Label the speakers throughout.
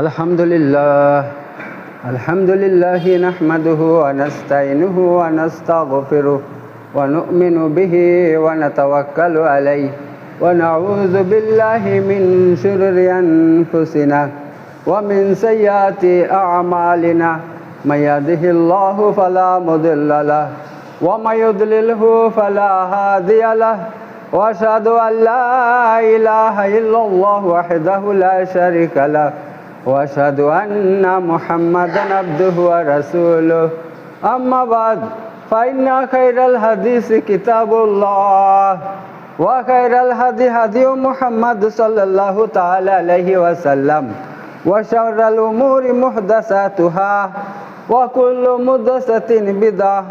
Speaker 1: আলহামদুলিল্লাহ নাহমাদুহু ওয়া নাস্তাইনুহু ওয়া নাস্তাগফিরুহু ওয়া নু'মিনু বিহি ওয়া নাতাওয়াক্কালু আলাইহি ওয়া নাউযু বিল্লাহি মিন শুরুরি আনফুসিনা ওয়া মিন সাইয়্যাতি আ'মালিনা মান ইয়াহদিহিল্লাহু ফালা মুদিল্লা লাহু ওয়া মান ইউদ্লিলহু ফালা হাদিয়া লাহু ওয়া আশহাদু আল লা ইলাহা ইল্লাল্লাহু ওয়াহদাহু লা শারীকা লাহু وأشهد أن محمدا عبده ورسوله أما بعد فإن خير الحديث كتاب الله وخير الهدي هدي محمد صلى الله تعالى عليه وسلم وشر الأمور محدثاتها وكل محدثة بدعة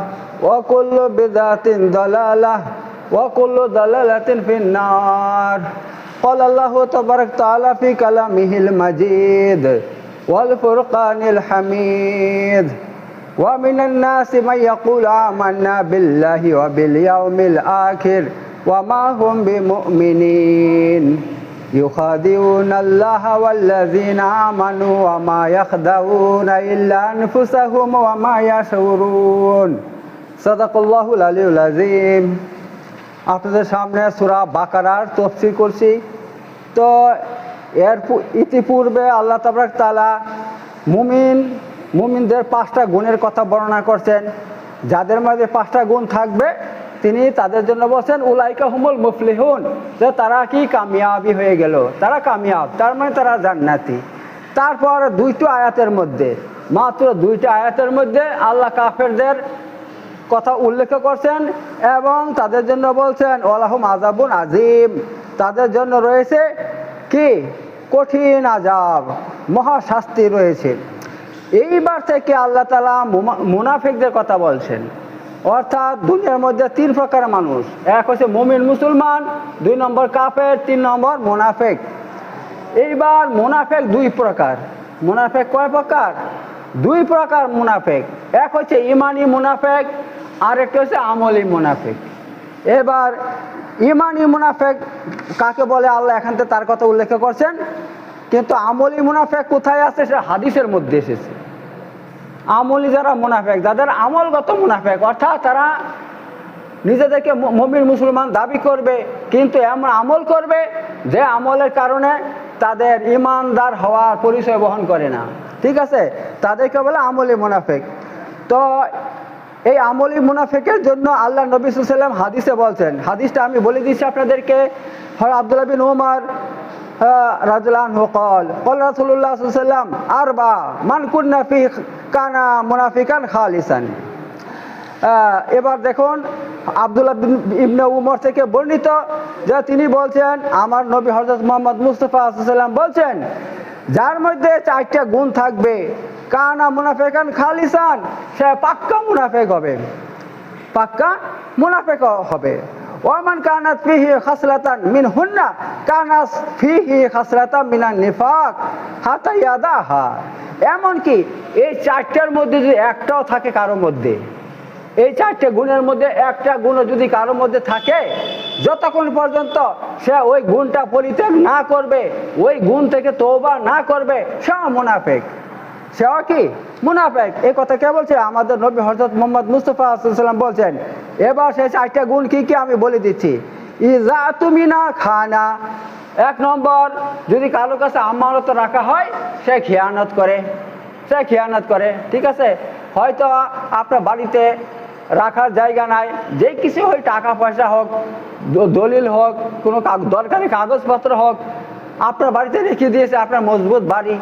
Speaker 1: وكل بدعة ضلالة وكل ضلالة في النار. قال الله تبارك وتعالى في كلامه المجيد والفرقان الحميد ومن الناس من يقول آمنا بالله وباليوم الآخر وما هم بمؤمنين يخادعون الله والذين آمنوا وما يخدعون إلا أنفسهم وما يشعرون. صدق الله العلي العظيم. আপনাদের সামনে সূরা বাকারার তাফসীর করছি। তো এর ইতিপূর্বে আল্লাহ তাবারক তাআলা মুমিনদের 5টা গুণের কথা বর্ণনা করছেন। যাদের মধ্যে 5টা গুণ থাকবে তিনি তাদের জন্য বলছেন উলাইকা হুমুল মুফলিহুন, যে তারা কি কামিয়াবি হয়ে গেল, তারা কামিয়াব, তার মানে তারা জান্নাতি। তারপর মাত্র 2টা আয়াতের মধ্যে আল্লাহ কাফেরদের কথা উল্লেখ করছেন এবং তাদের জন্য বলছেন ওয়ালাহুম আযাবুন আযীম, তাদের জন্য রয়েছে কি কঠিন আযাব, মহাশাস্তি রয়েছে। এইবার থেকে আল্লাহ তাআলা মুনাফিকদের কথা বলছেন। অর্থাৎ দুনিয়ার মধ্যে 3 প্রকার মানুষ, এক হচ্ছে মুমিন মুসলমান, 2 নম্বর কাফের, 3 নম্বর মুনাফিক। এইবার মুনাফিক 2 প্রকার। মুনাফিক কয় প্রকার? 2 প্রকার মুনাফিক। এক হচ্ছে ঈমানি মুনাফিক, আর একটা হচ্ছে আমলি মুনাফিক। এবার ঈমানি মুনাফিক কাকে বলে আল্লাহ এখান থেকে তার কথা উল্লেখ করছেন, কিন্তু আমলি মুনাফিক কোথায় আছে সে হাদিসের মধ্যে এসেছে। আমলি যারা মুনাফিক, যাদের আমলগত মুনাফিক, অর্থাৎ তারা নিজেদেরকে মুমিন মুসলমান দাবি করবে কিন্তু এমন আমল করবে যে আমলের কারণে তাদের ঈমানদার হওয়ার পরিচয় বহন করে না, ঠিক আছে, তাদেরকে বলে আমলি মুনাফিক। তো এই আমলি মুনাফিকের জন্য আল্লাহ নবী সাল্লাল্লাহু আলাইহি ওয়াসাল্লাম হাদিসে বলছেন, হাদিসটা আমি বলে দিচ্ছি আপনাদেরকে। আব্দুল্লাহ বিন উমর রাদিয়াল্লাহু আনহু قال قال رسول الله صلى الله عليه وسلم أربعة من كنا فيه كان منافقا خالصا. এবার দেখুন আব্দুল্লাহ ইবনে উমর থেকে বর্ণিত যে তিনি বলছেন আমার নবী হযরত মুহাম্মদ মুস্তাফা সাল্লাল্লাহু আলাইহি ওয়াসাল্লাম বলছেন যার মধ্যে 4টা গুণ থাকবে কানা মুনাফিকান খালিসান, সে পাক্কা মুনাফিক হবে, পাক্কা মুনাফিক হবে। ওয়ামান কানাত ফিহি খাসলাতান মিনহুন্না কানাত ফিহি খাসলাতান মিনান নিফাক হাতা ইয়াদাহা। এমন কি এই 4টার মধ্যে যদি একটাও থাকে কারোর মধ্যে, এই 4টে গুণের মধ্যে একটা গুণও যদি কারোর মধ্যে থাকে, যতক্ষণ পর্যন্ত সে ওই গুণটা পরিত্যাগ না করবে, ওই গুণ থেকে তওবা না করবে, সে মুনাফিক, সেও কি মুনাফিক। এই কথা কে বলছে? আমাদের নবী হযরত মুহাম্মদ মুস্তাফা সাল্লাল্লাহু আলাইহি ওয়াসাল্লাম বলছেন। এবার সেই 4টা গুণ কি কি আমি বলে দিচ্ছি। ইজা তুমিনা খানা, 1 নম্বর, যদি কারোর কাছে আমানত রাখা হয় সে খেয়ানত করে, ঠিক আছে। হয়তো আপনার বাড়িতে রাখার জায়গা নাই, যে কিছু হয়, টাকা পয়সা হোক, দলিল হোক, কোনো দরকারি কাগজপত্র হোক, আপনার বাড়িতে রেখে দিয়েছে, আপনার মজবুত বাড়ি,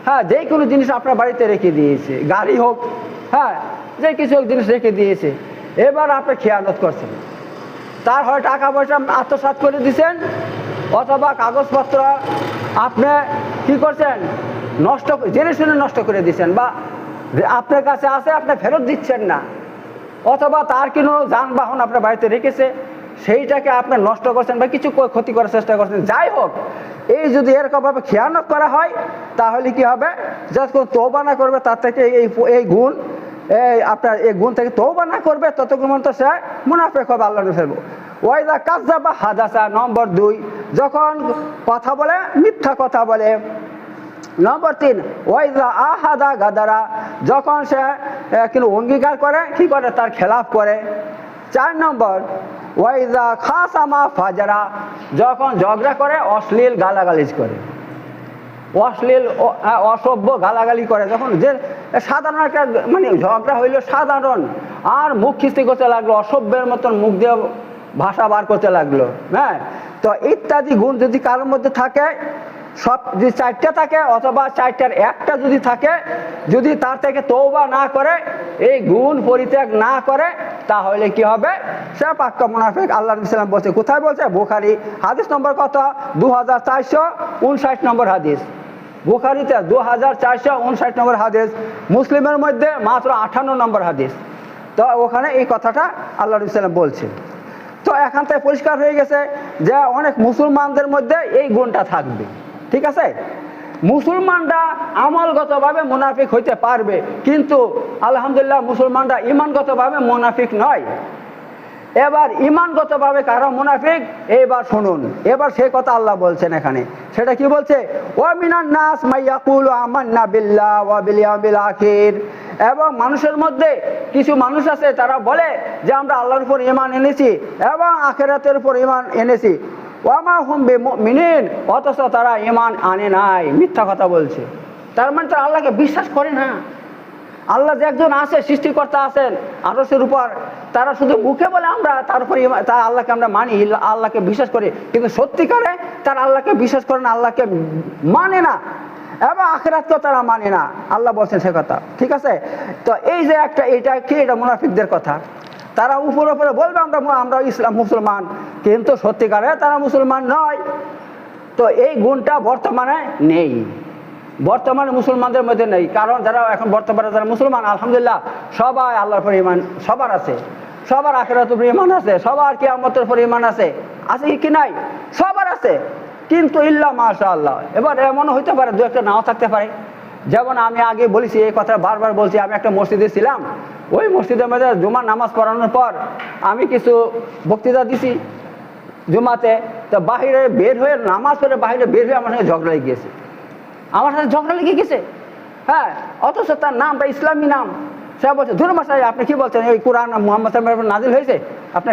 Speaker 1: হ্যাঁ, যে কোনো জিনিস আপনার বাড়িতে রেখে দিয়েছে, গাড়ি হোক, হ্যাঁ, যে কিছু জিনিস রেখে দিয়েছে। এবার আপনি খেয়ানত করছেন, তার হয় টাকা পয়সা আত্মসাৎ করে দিয়েছেন, অথবা কাগজপত্র আপনি কি করছেন, জেনে শুনে নষ্ট করে দিচ্ছেন, বা আপনার কাছে আছে আপনি ফেরত দিচ্ছেন না, অথবা তার কোনো যানবাহন আপনার বাড়িতে রেখেছে সেইটাকে আপনি নষ্ট করছেন বা কিছু ক্ষতি করার চেষ্টা করছেন, যাই হোক, এই যদি এরকমভাবে খেয়ানত করা হয় তাহলে কি হবে, যতক্ষণ তওবা না করবে তার থেকে এই গুণ আপনার এই গুণ থেকে তওবা না করবে ততক্ষণ পর্যন্ত সে মুনাফিক হবে। আল্লাহ ফেলবো ওয়াইদা কাযাবা হাদাসা, নম্বর 2, যখন কথা বলে মিথ্যা কথা বলে। নম্বর 3, ওয়াইজা আহাদা গাদারা, যখন সে কিন্তু অঙ্গীকার করে কি করে, তার খেলাফ করে। 4 নম্বর, ওয়াইজা খাসামা ফাজারা, যখন ঝগড়া করে অশ্লীল গালাগালিজ করে, অশ্লীল অসভ্য গালাগালি করে। যখন যে সাধারণ একটা মানে ঝগড়া হইলো সাধারণ, আর মুখ খিস্তি করতে লাগলো, অসভ্যের মতন মুখ দিয়ে ভাষা বার করতে লাগলো। হ্যাঁ, তো ইত্যাদি গুণ যদি কারোর মধ্যে থাকে, সব যদি 4টা থাকে অথবা 4টার একটা যদি থাকে, যদি তার থেকে তওবা না করে, এই গুণ পরিত্যাগ না করে, তাহলে কি হবে, সে পাক্কা মুনাফিক। আল্লাহ নবী সাল্লাল্লাহু আলাইহি ওয়াসাল্লাম বলছে, কোথায় বলছে? বুখারী, হাদিস নম্বর কত? 2459 নম্বর হাদিস। বুখারীতে 2459 নম্বর হাদিস, মুসলিমের মধ্যে মাত্র 58 নম্বর হাদিস। তো ওখানে এই কথাটা আল্লাহ নবী সাল্লাল্লাহু আলাইহি ওয়াসাল্লাম বলছে। তো এখান থেকে পরিষ্কার হয়ে গেছে যে অনেক মুসলমানদের মধ্যে এই গুণটা থাকবে। ঠিক আছে, মুসলমানরা আমলগতভাবে মুনাফিক হইতে পারবে, কিন্তু আলহামদুলিল্লাহ মুসলমানরা ইমানগতভাবে মুনাফিক নয়। এবার ইমানগতভাবে কারা মুনাফিক, এবার শুনুন। এবার সেই কথা আল্লাহ বলছেন এখানে, সেটা কি বলছে? ওয়া মিনান নাস মাইয়াকুলু আমান্না বিল্লাহ ওয়া বিল ইয়াউমিল আখির, এবং মানুষের মধ্যে কিছু মানুষ আছে তারা বলে যে আমরা আল্লাহর উপর ঈমান এনেছি এবং আখিরাতের উপর ঈমান এনেছি। ওয়া মা হুম বিমুমিনিন, অথচ তারা ঈমান আনে নাই, মিথ্যা কথা বলছে। তার মানে তারা আল্লাহকে বিশ্বাস করে না। আল্লাহ যে একজন আছে, সৃষ্টিকর্তা আছেন আরশের উপর, তারা শুধু মুখে বলে আমরা তারপরে তা আল্লাহকে আমরা মানি, আল্লাহকে বিশ্বাস করি, কিন্তু সত্যিকারে তারা আল্লাহকে বিশ্বাস করে না, আল্লাহকে মানে না, এবং আখিরাতকেও তারা মানে না। আল্লাহ বলছেন সে কথা। ঠিক আছে, তো এই যে একটা, এটা কি, এটা মুনাফিকদের কথা। তারা উপরে উপরে বলবে আমরা ইসলাম মুসলমান, কিন্তু সত্যিকারে তারা মুসলমান নয়। তো এই গুণটা বর্তমানে নেই, বর্তমানে মুসলমানদের মধ্যে নেই। কারণ যারা এখন বর্তমানে যারা মুসলমান, আলহামদুলিল্লাহ সবাই আল্লাহর উপর ঈমান, সবার আছে, সবার আখিরাতের উপর ঈমান আছে, সবার কিয়ামতের উপর ঈমান আছে, আছে কি নাই? সবার আছে, কিন্তু ইল্লা মাশাআল্লাহ। এবার এমনও হইতে পারে দু একটা নাও থাকতে পারে। যেমন আমি আগে বলেছি, এই কথা বারবার বলছি, আমি একটা মসজিদে ছিলাম, ওই মসজিদের মধ্যে জুমার নামাজ পড়ানোর পর আমি কিছু বক্তৃতা দিছি জুমাতে। তো বাহিরে বের হয়ে, নামাজ পড়ে বাহিরে বের হয়ে আমার সঙ্গে ঝগড়া লেগে গেছে, আমার সাথে ঝগড়া লেগে গেছে। হ্যাঁ, অথচ তার নামটা ইসলামী নাম। সে বলছে, ধুর মশাই আপনি কি বলছেন, এই কোরআন মুহাম্মদ সাল্লাল্লাহু আলাইহি ওয়াসাল্লাম নাজিল হয়েছে, আপনি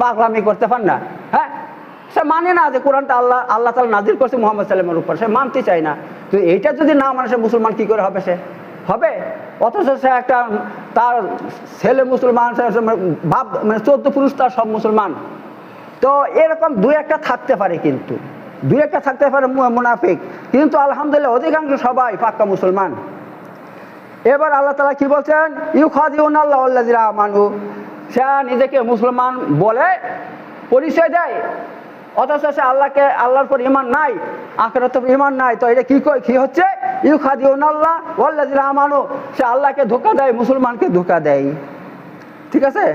Speaker 1: পাগলামি করতে পারেন না। হ্যাঁ, সে মানে না যে কোরআনটা আল্লাহ তাআলা নাজিল করছে মুহাম্মদ সাল্লাল্লাহু আলাইহি ওয়াসাল্লামের উপর, সে মানতে চায় না। তো এইটা যদি না মানে সে মুসলমান কি করে হবে? সে হবে? অথচ সে একটা, তার ছেলে মুসলমান, বাপ মানে 14 পুরুষ তার সব মুসলমান। তো এরকম দু একটা থাকতে পারে, কিন্তু দু একটা থাকতে পারে মুনাফিক, কিন্তু আলহামদুলিল্লাহ অধিকাংশ সবাই পাক্কা মুসলমান। এবার আল্লাহ তাআলা কি বলছেন? ইউখাদিউনাল্লাহ ওয়াল্লাযিনা আমানু, সে নিজেকে মুসলমান বলে পরিচয় দেয়, অথচ সে আল্লাহর উপর ঈমান নাই, আখিরাতের উপর ঈমান নাই। তো এটা কি হচ্ছে? ইউখাদিউনাল্লাহ ওয়াল্লাযিনা আমানু, সে আল্লাহকে ধোঁকা দেয়, মুসলমানকে ধোঁকা দেয়। ঠিক আছে,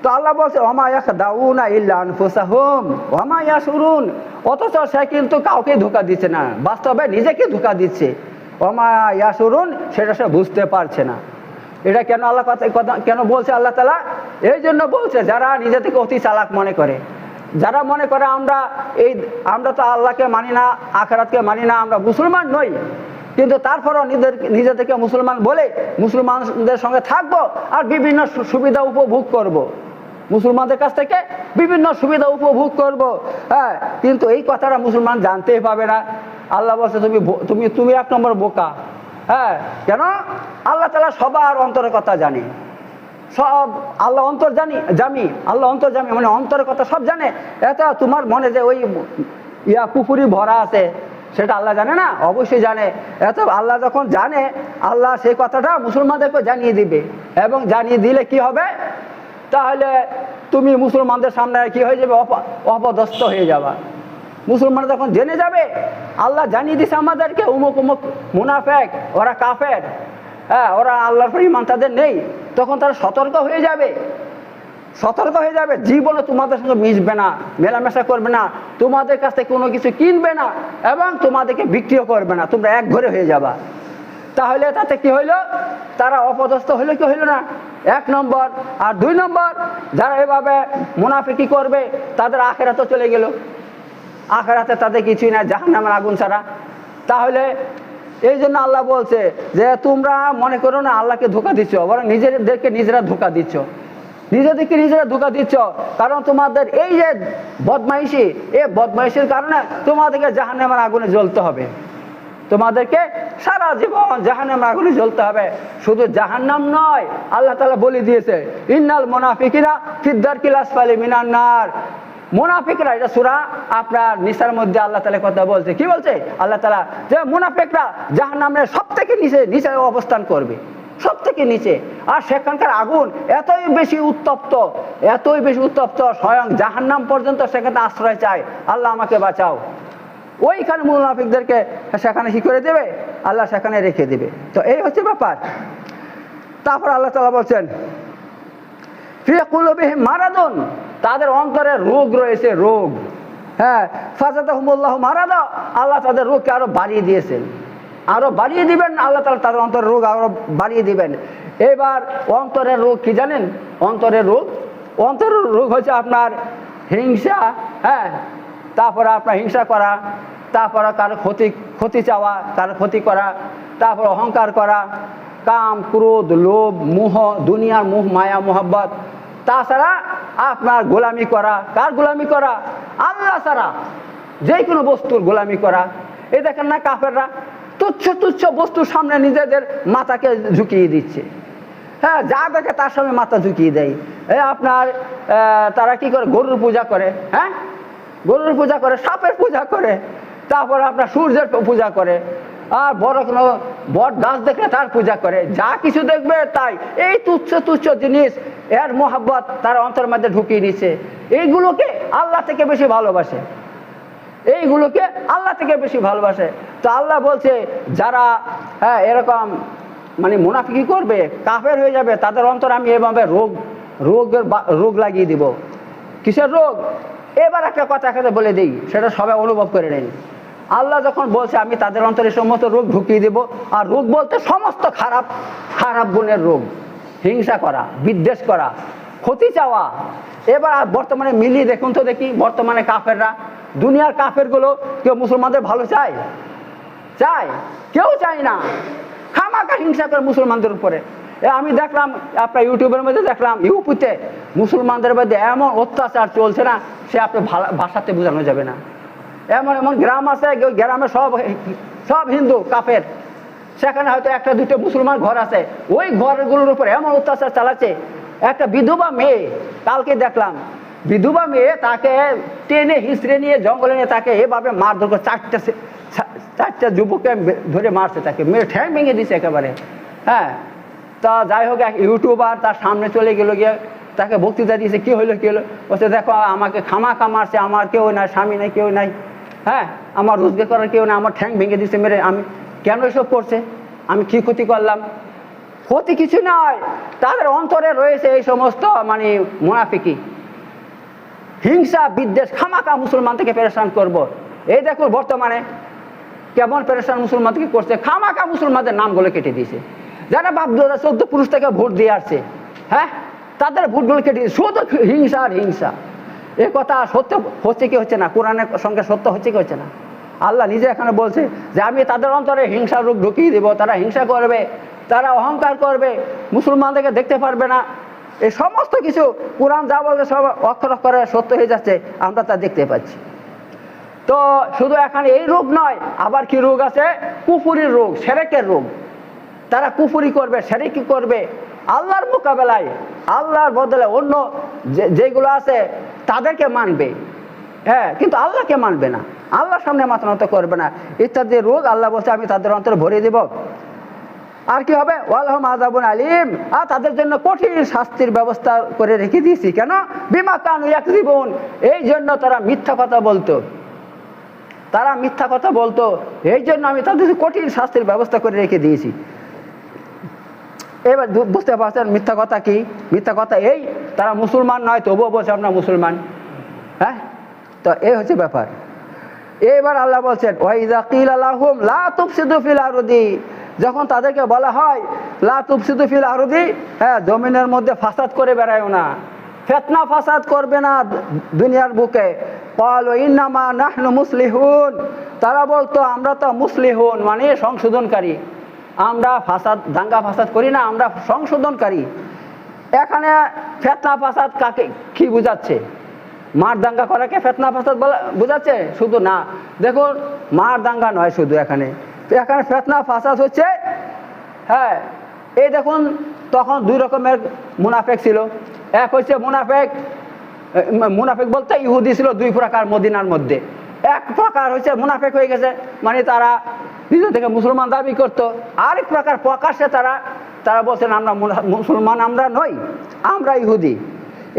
Speaker 1: তো আল্লাহ বলছে ওয়ামা ইয়াখদাউনা ইল্লা আনফুসাহুম ওয়ামা ইয়াশুরুন, অথচ সে কিন্তু কাউকে ধোঁকা দিচ্ছে না, বাস্তবে নিজেকে ধোঁকা দিচ্ছে। ওয়ামা ইয়াশুরুন, সেটা সে বুঝতে পারছে না। এটা কেন আল্লাহ কথা কেন বলছে আল্লাহ তাআলা? এই জন্য বলছে, যারা নিজে থেকে অতি চালাক মনে করে, যারা মনে করে আমরা তো আল্লাহকে মানি না, আখিরাতকে মানি না, আমরা মুসলমান নই, কিন্তু তারপরও নিজে থেকে মুসলমান বলে মুসলমানদের সঙ্গে থাকবো আর বিভিন্ন সুবিধা উপভোগ করব, মুসলমানদের কাছ থেকে বিভিন্ন সুবিধা উপভোগ করব। হ্যাঁ, কিন্তু এই কথাটা মুসলমান জানতেই পাবে না। আল্লাহ বলছে তুমি 1 নম্বর বোকা। হ্যাঁ, কেন? আল্লাহ তাআলা সবার অন্তরের কথা জানে, সব আল্লাহ জামি, আল্লাহ অন্তর্জামি মানে অন্তরের কথা সব জানে। এত তোমার মনে যে ওই কুফুরি ভরা আছে, সেটা আল্লাহ জানে না? অবশ্যই জানে। এত আল্লাহ যখন জানে, আল্লাহ সেই কথাটা মুসলমানদেরকে জানিয়ে দিবে, এবং জানিয়ে দিলে কি হবে? তাহলে তুমি মুসলমানদের সামনে কি হয়ে যাবে? অপদস্থ হয়ে যাবা। মুসলমান যখন জেনে যাবে আল্লাহ জানিয়ে দিছে আমাদেরকে উমুক উমুক মুনাফিক, ওরা কাফের, হ্যাঁ, ওরা আল্লাহর উপর ঈমান তাদের নেই, তখন তারা সতর্ক হয়ে যাবে, জীবনে তোমাদের সঙ্গে মিশবে না, মেলামেশা করবে না, তোমাদের কাছ থেকে কোনো কিছু কিনবে না, এবং তোমাদেরকে বিক্রিও করবে না, তোমরা এক ঘরে হয়ে যাবা। তাহলে তাতে কি হইল? তারা অপদস্থ হইলো কি হইল না? 1 নম্বর। আর 2 নম্বর, যারা এভাবে মুনাফিকি করবে তাদের আখিরাত চলে গেল, আখিরাতে তাদের কিছুই না, জাহান্নামের আগুন ছাড়া। তাহলে এই জন্য আল্লাহ বলছে যে তোমরা মনে করো না আল্লাহকে ধোঁকা দিচ্ছ, বরং নিজেদেরকে নিজেরা ধোঁকা দিচ্ছ, নিজেদেরকে নিজেরা ধোঁকা দিচ্ছ। কারণ তোমাদের এই যে বদমাইশি, এই বদমাইশির কারণে তোমাদেরকে জাহান্নামের আগুনে জ্বলতে হবে, তোমাদেরকে সারা জীবন জাহান্নামের আগুনে জ্বলতে হবে। শুধু জাহান্নাম নয়, আল্লাহ তাআলা বলে দিয়েছে ইন্নাল মুনাফিকিনা ফিদ দারকিল আসফালি মিনান নার। মুনাফিকরা, এটা সূরা আপনার নিসার মধ্যে আল্লাহ তাআলা কথা বলছে। কি বলছে আল্লাহ তাআলা? যে মুনাফিকরা জাহান্নামের সবথেকে নিচে অবস্থান করবে, সব থেকে নিচে। আর সেখানকার আগুন এতই বেশি উত্তপ্ত, এতই বেশি উত্তপ্ত, স্বয়ং জাহান্নাম পর্যন্ত সেখানে আশ্রয় চায়। আল্লাহ আমাকে বাঁচাও। ওইখানে মুনাফিকদেরকে সেখানে কি করে দেবে? আল্লাহ সেখানে রেখে দেবে। তো এই হচ্ছে ব্যাপার। তারপর আল্লাহ তাআলা বলছেন ফি কুলুবিহিম মারাদুন, তাদের অন্তরে রোগ রয়েছে, রোগ। হ্যাঁ, ফাযাদাহুমুল্লাহু মারাদা, আল্লাহ তাদের রোগকে আরো বাড়িয়ে দিয়েছেন, আরো বাড়িয়ে দিবেন। আল্লাহ তাআলা তাদের অন্তরের রোগ আরো বাড়িয়ে দিবেন। এবার অন্তরের রোগ কি জানেন? অন্তরের রোগ হচ্ছে আপনার হিংসা। হ্যাঁ, তারপরে আপনার হিংসা করা, তারপরে কারো ক্ষতি চাওয়া, কারো ক্ষতি করা, তারপর অহংকার করা, কাম ক্রোধ লোভ মোহ, দুনিয়ার মোহ মায়া মোহাব্বত, তাছাড়া আপনার গোলামি করা। কার গোলামি করা? আল্লাহ ছাড়া যে কোনো বস্তুর গোলামি করা। এই দেখেন না কাফেররা তুচ্ছ তুচ্ছ বস্তুর সামনে নিজেদের মাথাকে ঝুঁকিয়ে দিচ্ছে। হ্যাঁ, যা দেখে তার সামনে মাথা ঝুঁকিয়ে দেয়। আপনার তারা কি করে? গরুর পূজা করে। হ্যাঁ, গরুর পূজা করে, সাপের পূজা করে, তারপর আপনার সূর্যের পূজা করে, আর বড় কোনো বট গাছ দেখলে তার পূজা করে। যা কিছু দেখবে তাই। এই তুচ্ছ তুচ্ছ জিনিস, এর মোহাব্বত তার অন্তর মধ্যে ঢুকিয়ে নিচ্ছে। এইগুলোকে আল্লাহ থেকে বেশি ভালোবাসে, এইগুলোকে আল্লাহ থেকে বেশি ভালোবাসে। তো আল্লাহ বলছে যারা এরকম মানে মুনাফিকি করবে, কাফের হয়ে যাবে, তাদের অন্তর আমি এভাবে রোগ লাগিয়ে দিব। কিসের রোগ? এবার একটা কথা এখানে বলে দিই, সেটা সবাই অনুভব করে নেই। আল্লাহ যখন বলছে আমি তাদের অন্তরে সমস্ত রোগ ঢুকিয়ে দেব, আর রোগ বলতে সমস্ত খারাপ খারাপ গুণের রোগ, হিংসা করা, বিদ্বেষ করা, ক্ষতি চাওয়া। এবার বর্তমানে মিলিয়ে দেখুন তো দেখি, বর্তমানে কাফেররা, দুনিয়ার কাফেরগুলো কেউ মুসলমানদের ভালো চায়? কেউ চায় না। খামাখা হিংসা করে মুসলমানদের উপরে। আমি দেখলাম আপনার ইউটিউবের মধ্যে দেখলাম, ইউপিতে মুসলমানদের মধ্যে এমন অত্যাচার চলছে না, সে আপনার ভাষাতে বোঝানো যাবে না। এমন এমন গ্রাম আছে, গ্রামে সব হিন্দু কাফের, সেখানে হয়তো একটা দুটো মুসলমান ঘর আছে, ওই ঘরগুলোর উপরে এমন অত্যাচার চালাচ্ছে। একটা বিধবা মেয়ে, কালকে দেখলাম, বিধবা মেয়ে, তাকে টেনে হিঁচড়ে নিয়ে জঙ্গলে নিয়ে তাকে এভাবে মারধর করে, চারটা যুবককে ধরে মারছে, তাকে মেরে ঠ্যাং ভেঙে দিচ্ছে একেবারে। হ্যাঁ, তা যাই হোক, এক ইউটিউবার তার সামনে চলে গেল, গিয়ে তাকে বক্তৃতা দিয়েছে। কি হলো? বলছে দেখো আমাকে খামাখা মারছে, আমার কেউ নাই, স্বামী নাই, কেউ নাই। হ্যাঁ, আমার রোজগার করার কেউ নাই, আমার ঠ্যাং ভেঙে দিচ্ছে মেরে। আমি কেন এসব করছে? আমি কি ক্ষতি করলাম? ক্ষতি কিছু নয়, তাদের অন্তরে রয়েছে এই সমস্ত মানে মুনাফিকি, হিংসা বিদ্বেষ। খামাখা মুসলমান থেকে পেরেশান করব। এই দেখুন বর্তমানে কেমন পেরেশান মুসলমান থেকে করছে। খামাখা মুসলমানদের নামগুলো কেটে দিয়েছে। যারা বাপ 2014 পুরুষ থেকে ভোট দিয়ে আসছে, হ্যাঁ, তাদের ভোটগুলো কেটে দিয়েছে। শুধু হিংসা আর হিংসা। এ কথা সত্য হচ্ছে কি হচ্ছে না? কোরআনের সঙ্গে সত্য হচ্ছে কি হচ্ছে না? আল্লাহ নিজে এখানে বলছে যে আমি তাদের অন্তরে হিংসার রূপ ঢুকিয়ে দেবো। তারা হিংসা করবে, তারা অহংকার করবে, মুসলমানদেরকে দেখতে পারবে না। এই সমস্ত কিছু কোরআন যা বলছে সব অক্ষর অক্ষরে সত্য হয়ে যাচ্ছে, আমরা তা দেখতে পাচ্ছি। তো শুধু এখানে এই রোগ নয়, আবার কি রোগ আছে? কুফুরির রোগ, শিরকের রোগ। তারা কুফুরি করবে, শিরকি করবে, আল্লাহর মোকাবেলায়, আল্লাহর বদলে অন্য যেগুলো আছে তাদেরকে মানবে। হ্যাঁ, কিন্তু আল্লাহকে মানবে না, আল্লাহর সামনে মাথা নত করবে না, ইত্যাদি রোগ আল্লাহ বলছে আমি তাদের অন্তরে ভরিয়ে দেব। আর কি হবে? ওয়ালাহুম আযাবুন আলীম, আর তাদের জন্য কঠিন শাস্তির ব্যবস্থা করে রেখে দিয়েছি। কেন? বিমা কানু ইয়াকযিবুন, এই জন্য তারা মিথ্যা কথা বলতো, এই জন্য আমি তাদের কঠিন শাস্তির ব্যবস্থা করে রেখে দিয়েছি। এবার বুঝতে পারছেন মিথ্যা কথা কি? মিথ্যা কথা এই, তারা মুসলমান নয় তবুও বলছে আমরা মুসলমান। হ্যাঁ, তো এই হচ্ছে ব্যাপার। এবার আল্লাহ বলছেন ওয়াইযা কিলা লাহুম লা তুফসিদু ফিল আরদি, যখন তাদেরকে বলা হয় লা তুফসিদু ফিল আরদি, হ্যাঁ, জমিনের মধ্যে ফাসাদ করে বেড়ায়ও না, ফিতনা ফাসাদ করবে না দুনিয়ার বুকে। ক্বালু ইন্নামা নাহনু মুসলিহুন, তারা বলতো আমরা তো মুসলিহুন মানে সংশোধনকারী, আমরা ফাসাদ দাঙ্গা ফাসাদ করি না, আমরা সংশোধনকারী। এখানে ফেতনা ফাসাদ কাকে কি বুঝাচ্ছে? মার দাঙ্গা করাকে ফেতনা ফাসাদ বলা বুঝাচ্ছে? শুধু না, দেখুন মার দাঙ্গা নয় শুধু, এখানে ফেতনা ফাসাদ হচ্ছে, হ্যাঁ এই দেখুন তখন দুই রকমের মুনাফেক ছিল। এক হচ্ছে মুনাফেক বলতে ইহুদি ছিল দুই প্রকার মদিনার মধ্যে। এক প্রকার হচ্ছে মুনাফেক হয়ে গেছে, মানে তারা নিজে থেকে মুসলমান দাবি করতো। আরেক প্রকার প্রকাশ্যে তারা বলছেন আমরা মুসলমান আমরা নই, আমরা ইহুদি।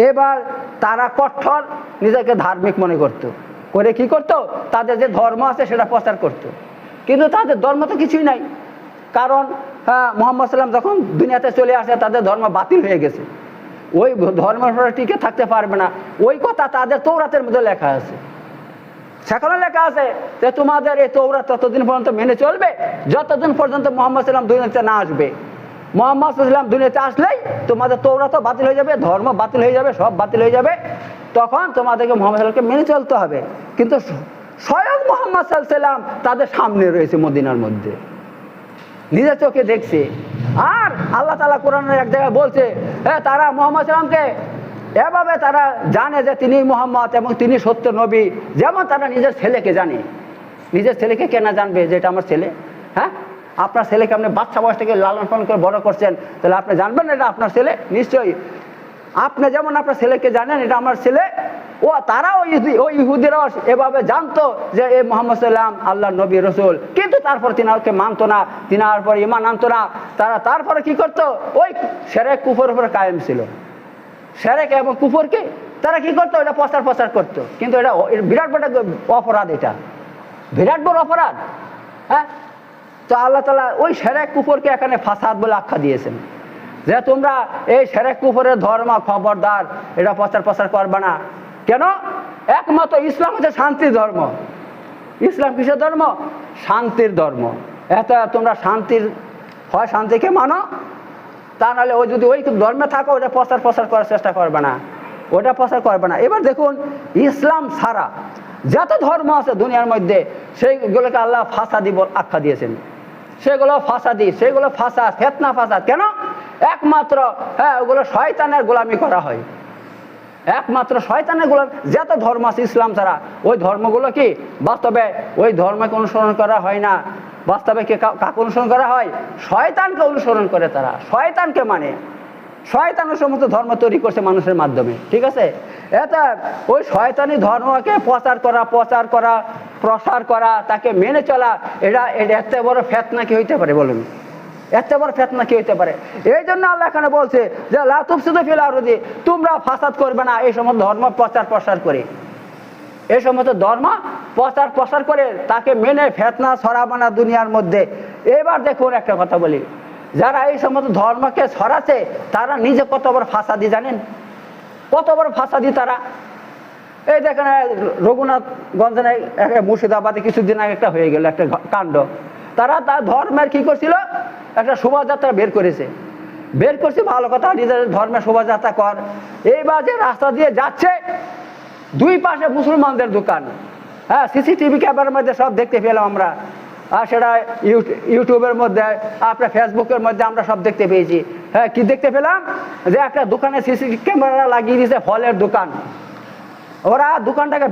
Speaker 1: এবার তারা কঠোর নিজেকে ধার্মিক মনে করতো, করে কি করতো? তাদের যে ধর্ম আছে সেটা প্রচার করতো, কিন্তু তাদের ধর্ম তো কিছুই নাই। কারণ মুহাম্মদ সাল্লাম যখন দুনিয়াতে চলে আসে তাদের ধর্ম বাতিল হয়ে গেছে, ওই ধর্মের টিকে থাকতে পারবে না। ওই কথা তাদের তৌরাতের মধ্যে লেখা আছে, সেখানে লেখা আছে যে তোমাদের এই তৌরাত ততদিন পর্যন্ত মেনে চলবে যতদিন পর্যন্ত মুহাম্মদ সাল্লাম দুনিয়াতে না আসবে। মুহাম্মদ সাল্লাম দুনিয়াতে আসলেই তোমাদের তৌরাতও বাতিল হয়ে যাবে, ধর্ম বাতিল হয়ে যাবে, সব বাতিল হয়ে যাবে। তখন তোমাদেরকে মুহাম্মদ সাল্লামকে মেনে চলতে হবে। কিন্তু স্বয়ং মুহাম্মদ সাল্লাম তাদের সামনে রয়েছে মদিনার মধ্যে, নিজের চোখে দেখছে। আর আল্লাহ তাআলা কোরআনের এক জায়গায় বলছে, হ্যাঁ তারা মুহাম্মদ সাল্লামকে এভাবে তারা জানে যে তিনি মুহাম্মদ এবং তিনি সত্য নবী, যেমন তারা নিজের ছেলেকে জানে। নিজের ছেলেকে কেনা জানবে যে এটা আমার ছেলে? হ্যাঁ, আপনার ছেলেকে আপনি বাচ্চা বয়স থেকে লালন পালন করে বড় করছেন, তাহলে আপনি জানবেন এটা আপনার ছেলে? নিশ্চয়ই। আপনি যেমন আপনার ছেলেকে জানেন এটা আমার ছেলে, তারাও ওই ইহুদিরাও এভাবে জানতো যে এই মুহাম্মদ সাল্লাম আল্লাহর নবী রসুল, কিন্তু তারপর তিনাকে মানতো না, তিনার পর ঈমান আনতো না। তারপরে কি করতো? ওই শিরক কুফর উপরে কায়েম ছিল। শিরক এবং কুফরকে তারা কি করতো? এটা প্রচার করতো। কিন্তু এটা বিরাট বড় অপরাধ, এটা বিরাট বড় অপরাধ। হ্যাঁ, তো আল্লাহ তাআলা ওই শিরক কুফরকে এখানে ফাসাদ বলে আখ্যা দিয়েছেন, যে তোমরা এই শিরক কুফরের ধর্ম খবরদার এটা প্রচার করবে না। কেন? একমাত্র ইসলাম হচ্ছে শান্তির ধর্ম। ইসলাম কিসের ধর্ম? শান্তির ধর্ম। এত তোমরা শান্তিকে মানো, তা নাহলে ওই যদি ওই ধর্মে থাকো ওটা প্রচার করার চেষ্টা করবে না, ওটা প্রচার করবে না। এবার দেখুন ইসলাম ছাড়া যত ধর্ম আছে দুনিয়ার মধ্যে সেইগুলোকে আল্লাহ ফাসাদি আখ্যা দিয়েছেন। সেগুলো ফাসাদি, সেগুলো ফাসাদ, ফিতনা ফাসাদ। কেন? একমাত্র ওগুলো শয়তানের গোলামি করা হয়, একমাত্র শয়তানের গোলামি। যত ধর্ম আছে ইসলাম ছাড়া ওই ধর্মগুলো কি বাস্তবে ওই ধর্মকে অনুসরণ করা হয় না। বাস্তবে কাকে অনুসরণ করা হয়? শয়তানকে অনুসরণ করে। তারা শয়তানকে মানে, শয়তানের সমস্ত ধর্ম তৈরি করছে মানুষের মাধ্যমে, ঠিক আছে? এটা ওই শয়তানি ধর্মকে প্রসার করা, তাকে মেনে চলা, এটা এত বড় ফিতনা কি হইতে পারে বলুন? এত বড় ফিতনা কি হইতে পারে? এই জন্য আল্লাহ এখানে বলছে যে লা তুফসিদু ফিল আরদি, তোমরা ফাসাদ করবে না এই সমস্ত ধর্ম প্রচার করে, এই সমস্ত ধর্ম প্রচার করে তাকে মেনে ফিতনা ছড়াবে না দুনিয়ার মধ্যে। এবার দেখুন একটা কথা বলি, যারা এই সমস্ত ধর্মকে ছড়াচ্ছে তারা নিজে কত বড় ফাসাদি জানেন? কত বড় ফাসাদি তারা! এই দেখেন রঘুনাথগঞ্জে মুর্শিদাবাদে কিছুদিন আগে একটা হয়ে গেল একটা কাণ্ড। তার ধর্মের কি করছিল? একটা শোভাযাত্রা বের করছে, ভালো কথা, নিজের ধর্মের শোভাযাত্রা কর। এইবার যে রাস্তা দিয়ে যাচ্ছে দুই পাশে মুসলমানদের দোকান, হ্যাঁ সিসিটিভি ক্যামেরার মধ্যে সব দেখতে পেলাম আমরা। আর সেটা ইউটিউবের মধ্যে, আপনার ফেসবুকের মধ্যে আমরা সব দেখতে পেয়েছি। হ্যাঁ, কি দেখতে পেলাম? যে একটা দোকানে সিসিটিভি ক্যামেরা লাগিয়ে দিয়েছে, ফলের দোকান। ওরা দোকানটাকে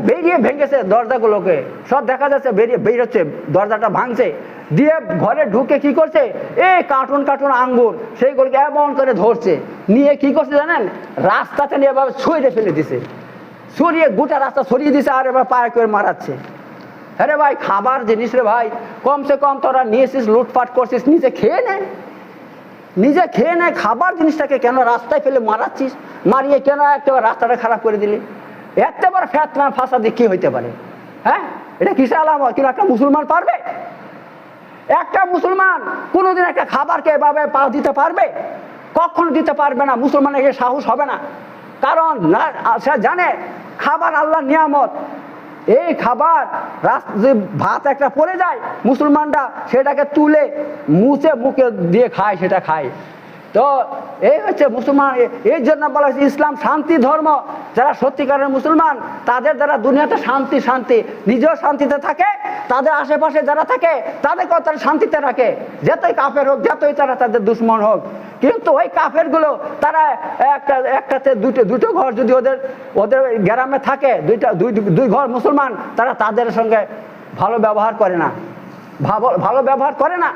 Speaker 1: ভেঙেছে, দরজাগুলোকে সব দেখা যাচ্ছে, বেরোচ্ছে, দরজাটা ভাঙছে, দিয়ে ঘরে ঢুকে কি করছে? এই কার্টুন আঙ্গুর সেইগুলোকে এমন করে ধরছে, নিয়ে কি করছে জানেন? রাস্তাতে নিয়ে এভাবে ছড়িয়ে ফেলে দিছে, গোটা রাস্তা ছড়িয়ে দিছে, আর এবার পায়ে করে মারাচ্ছে। আরে ভাই, খাবার জিনিস রে ভাই, কমসে কম তোরা নিয়েছিস, লুটপাট করছিস, নিজে খেয়ে নে, খাবার জিনিসটাকে কেন রাস্তায় ফেলে মারাচ্ছিস? মারিয়ে কেন একেবারে রাস্তাটা খারাপ করে দিলি? এত বড় ফিতনা ফাসাদি কি হইতে পারে? হ্যাঁ, এটা কিসের আলামত? কিন্তু একটা মুসলমান পারবে? একটা মুসলমান কোনোদিন একটা খাবারকে এভাবে পা দিতে পারবে? কখনো দিতে পারবে না। মুসলমানের সাহস হবে না, কারণ সে জানে খাবার আল্লাহর নিয়ামত। এই খাবার যে ভাত একটা পড়ে যায়, মুসলমানরা সেটাকে তুলে মুছে মুখে দিয়ে খায়, সেটা খায়। তো এই হচ্ছে মুসলমান। এই জন্য বলা হয়েছে ইসলাম শান্তি ধর্ম। যারা সত্যিকারের মুসলমান তাদের দ্বারা দুনিয়াতে শান্তি শান্তি, নিজেও শান্তিতে থাকে, তাদের আশেপাশে যারা থাকে তাদেরকেও তারা শান্তিতে রাখে, যতই কাফের হোক, যতই তারা তাদের দুশ্মন হোক। কিন্তু ওই কাফেরগুলো তারা একটাতে দুটো ঘর যদি ওদের গ্রামে থাকে, দুই ঘর মুসলমান, তারা তাদের সঙ্গে ভালো ব্যবহার করে না, ভালো ব্যবহার করে না।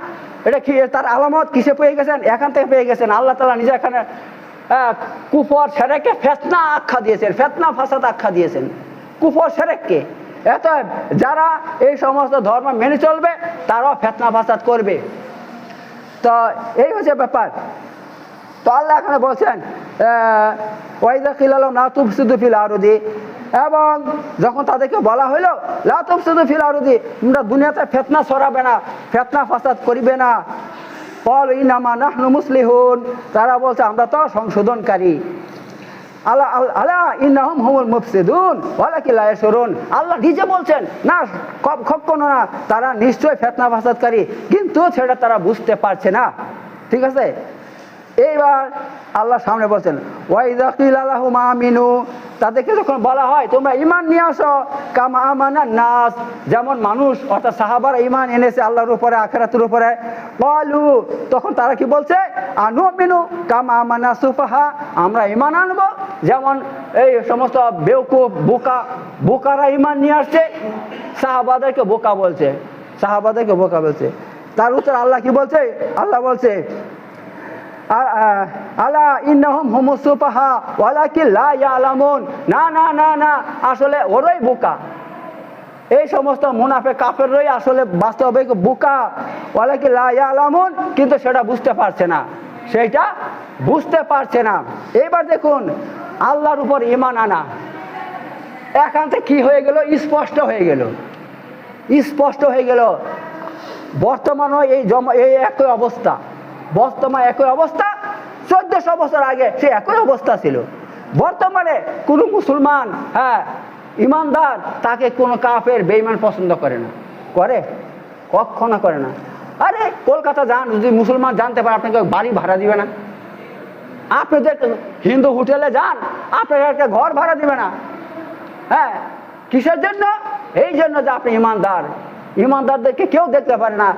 Speaker 1: এটা কি তার আলামত কিসে পেয়ে গেছেন? এখান থেকে পেয়ে গেছেন। আল্লাহ তাআলা নিজে এখানে কুফর শিরকে ফিতনা আখ্যা দিয়েছেন, ফিতনা ফাসাদ আখ্যা দিয়েছেন কুফর শিরককে। এত যারা এই সমস্ত ধর্ম মেনে চলবে তারাও ফিতনা ফাসাদ করবে। তো এই হচ্ছে ব্যাপার। তো আল্লাহ এখানে বলছেন ওয়াইদা কিলা লাহুম লা তুফসিদু ফিল আরদি, এবং যখন তাদেরকে বলা হইল লা তুফসিদু ফিল আরদি, তোমরা দুনিয়াতে ফিতনা ছড়াবে না, ফিতনা ফাসাদ করিবে না, ক্বালু ইন্নামা নাহনু মুসলিহুন, তারা বলছে আমরা তো সংশোধনকারী। আলা ইন্নাহুম হুমুল মুফসিদুন ওয়ালাকিন লা ইয়াশউরুন, আল্লাহ নিজে বলছেন না, কখনো না, তারা নিশ্চয় ফিতনা ফাসাদকারী, কিন্তু সেটা তারা বুঝতে পারছে না। ঠিক আছে, এইবার আল্লাহ সামনে বলছেন ওয়াইযা কিলা লাহুম আমিনু, তাদেরকে যখন বলা হয় তোমরা ঈমান নিয়ে আসো, কামা আমানান নাস, যেমন মানুষ অর্থাৎ সাহাবারা ঈমান এনেছে আল্লাহর উপরে, আখিরাতের উপরে, ক্বালু, তখন তারা কি বলছে, আনুমিনু কামা আমানা সুফাহা, আমরা ঈমান আনবো যেমন এই সমস্ত বেওকুফ বোকারা ঈমান নিয়ে আসছে, সাহাবাদেরকে বোকা বলছে, সাহাবাদেরকে বোকা বলছে। তার উত্তর আল্লাহ কি বলছে? আল্লাহ বলছে আলা ইন্নাহুম হুমুস সুফাহা ওয়ালাকিন লা ইয়ালামুন, না না না না, আসলে ওরাই বোকা, এই সমস্ত মুনাফিক কাফেররাই আসলে বাস্তবিক বোকা, ওয়ালাকিন লা ইয়ালামুন, কিন্তু সেটা বুঝতে পারছে না, সেটা বুঝতে পারছে না। এবার দেখুন আল্লাহর উপর ঈমান আনা, এখান থেকে কি হয়ে গেল? স্পষ্ট হয়ে গেল, স্পষ্ট হয়ে গেল। বর্তমানে এই একই অবস্থা, বর্তমান একই অবস্থা, 1400 বছর আগে সে একই অবস্থা ছিল। বর্তমানে কোনো মুসলমান ইমানদার তাকে কোনো কাফের বেঈমান পছন্দ করে না, করে? কখনো করে না। আরে কলকাতা যান, যদি মুসলমান জানতে পারে আপনাকে বাড়ি ভাড়া দিবে না, আপনি যে হিন্দু হোটেলে যান আপনাকে একটা ঘর ভাড়া দিবে না। কিসের জন্য? এই জন্য যে আপনি ইমানদার। ইমানদারদেরকে কেউ দেখতে পারে না,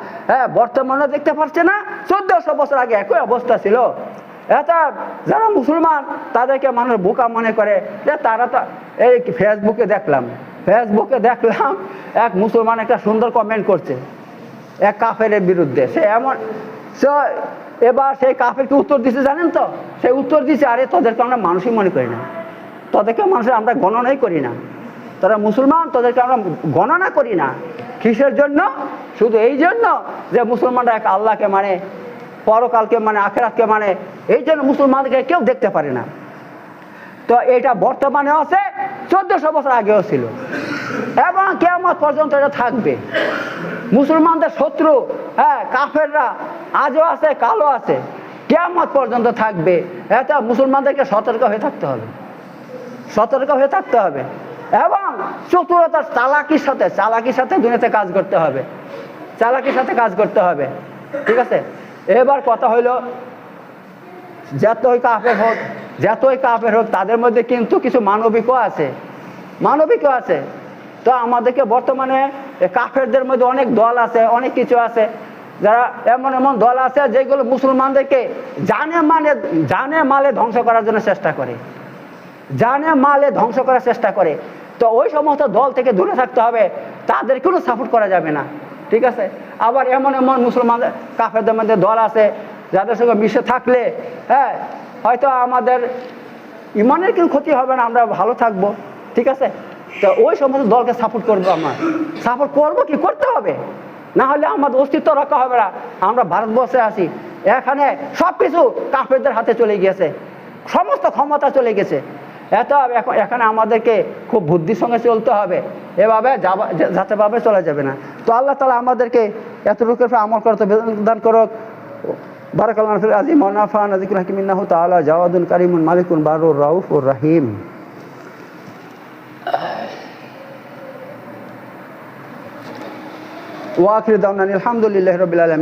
Speaker 1: বর্তমানে দেখতে পারছে না, 1400 বছর আগে একই অবস্থা ছিল। যারা মুসলমান তাদেরকে মানুষ বোকা মনে করে। তারা তো এই ফেসবুকে দেখলাম এক মুসলমান একটা সুন্দর কমেন্ট করছে এক কাফের বিরুদ্ধে, সে এমন, এবার সেই কাফেরকে উত্তর দিচ্ছে জানেন তো? সে উত্তর দিচ্ছে, আরে তোদেরকে আমরা মানুষই মনে করি না, তোদেরকে মানুষের আমরা গণনাই করি না, তারা মুসলমান, তোদেরকে আমরা গণনা করি না। কিসের জন্য? শুধু এই জন্য যে মুসলমানরা এক আল্লাহকে মানে, পরকালকে মানে, আখিরাতকে মানে, এই জন্য মুসলমানদেরকে কেউ দেখতে পারে না। তো এটা বর্তমানে আছে, 1400 বছর আগেও ছিল, এবং কিয়ামত পর্যন্ত এটা থাকবে। মুসলমানদের শত্রু কাফেররা আজও আছে, কালও আছে, কিয়ামত পর্যন্ত থাকবে। এটা মুসলমানদেরকে সতর্ক হয়ে থাকতে হবে, সতর্ক হয়ে থাকতে হবে, এবং চতুরতার চালাকির সাথে দুনিয়াতে কাজ করতে হবে, চালাকির সাথে কাজ করতে হবে। ঠিক আছে, এবার কথা হইল যতই কাফের হোক তাদের মধ্যে কিন্তু কিছু মানবিকও আছে। তো আমাদেরকে বর্তমানে কাফেরদের মধ্যে অনেক দল আছে, অনেক কিছু আছে, যারা এমন দল আছে যেগুলো মুসলমানদেরকে জানে মালে ধ্বংস করার জন্য চেষ্টা করে, জানে মালে ধ্বংস করার চেষ্টা করে। তো ওই সমস্ত দল থেকে দূরে থাকতে হবে, তাদের কোনো সাপোর্ট করা যাবে না। ঠিক আছে, আবার এমন মুসলমানদের কাফেরদের মধ্যে দল আছে যাদের সঙ্গে মিশে থাকলে হয়তো আমাদের ইমানের কোনো ক্ষতি হবে না, আমরা ভালো থাকবো। ঠিক আছে, তো ওই সমস্ত দলকে সাপোর্ট করবো, আমরা সাপোর্ট করবো, কি করতে হবে, না হলে আমাদের অস্তিত্ব রক্ষা হবে না। আমরা ভারতবর্ষে আছি, এখানে সব কিছু কাফেরদের হাতে চলে গিয়েছে, সমস্ত ক্ষমতা চলে গেছে। এখানে আমাদেরকে খুব বুদ্ধির সঙ্গে চলতে হবে, এভাবে যাতে চলে যাবে না। তো আল্লাহ তাআলা আমাদেরকে এতটুকুর উপর আমল করতে দান করুক। বারাকাল্লাহু ফিল আযীম ওয়া নাফা'না যিকরুল হাকীম ইন্নাহু তাআলা জাওয়াদুন কারীমুন মালিকুন বারুর রাউফুর রহিম। ওয়া আখিরু দাওয়ানা আলহামদুলিল্লাহি রাব্বিল আলামিন।